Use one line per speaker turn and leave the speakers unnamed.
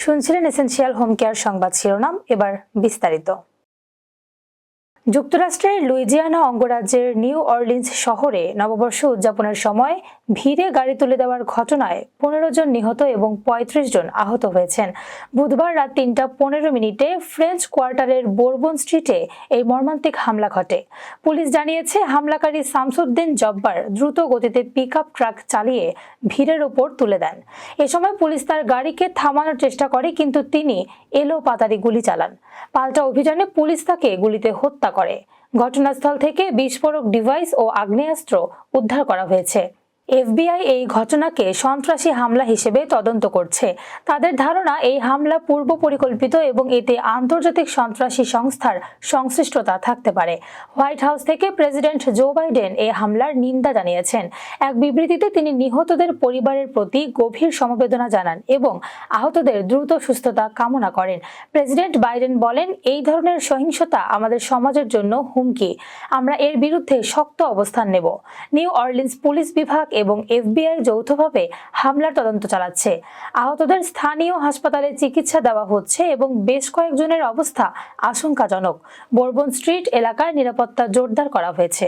শুনছিলেন essential home care সংবাদ শিরোনাম, এবার বিস্তারিত। যুক্তরাষ্ট্রের লুইজিয়ানা অঙ্গরাজ্যের নিউ অরলিন্স শহরে নববর্ষ উদযাপনের সময় ভিড়ে গাড়ি তুলে দেওয়ার ঘটনায় 15 জন নিহত এবং 35 জন আহত হয়েছেন। বুধবার রাত 3:15 ফ্রেঞ্চ কোয়ার্টারের বোরবন স্ট্রিটে এই মর্মান্তিক হামলা ঘটে। পুলিশ জানিয়েছে, হামলাকারী শামসুদ্দিন জব্বার দ্রুত গতিতে পিকআপ ট্রাক চালিয়ে ভিড়ের ওপর তুলে দেন। এ সময় পুলিশ তার গাড়িকে থামানোর চেষ্টা করে, কিন্তু তিনি এলোপাতাড়ি গুলি চালান। পাল্টা অভিযানে পুলিশ তাকে গুলিতে হত্যা করে। ঘটনাস্থল থেকে বিস্ফোরক ডিভাইস ও আগ্নেয়াস্ত্র উদ্ধার করা হয়েছে। এফবিআই এই ঘটনাকে সন্ত্রাসী হামলা হিসেবে তদন্ত করছে। তাদের ধারণা, এই হামলা পূর্ব পরিকল্পিত এবং এতে আন্তর্জাতিক সন্ত্রাসী সংস্থার সংশ্লিষ্টতা থাকতে পারে। হোয়াইট হাউস থেকে প্রেসিডেন্ট জো বাইডেন এই হামলার নিন্দা জানিয়েছেন। এক বিবৃতিতে তিনি নিহতদের পরিবারের প্রতি গভীর সমবেদনা জানান এবং আহতদের দ্রুত সুস্থতা কামনা করেন। প্রেসিডেন্ট বাইডেন বলেন, এই ধরনের সহিংসতা আমাদের সমাজের জন্য হুমকি। আমরা এর বিরুদ্ধে শক্ত অবস্থান নেব। নিউ অরলিন্স পুলিশ বিভাগ এবং এফবিআই যৌথভাবে হামলার তদন্ত চালাচ্ছে। আহতদের স্থানীয় হাসপাতালে চিকিৎসা দেওয়া হচ্ছে এবং বেশ কয়েকজনের অবস্থা আশঙ্কাজনক। বোরবন স্ট্রিট এলাকায় নিরাপত্তা জোরদার করা হয়েছে।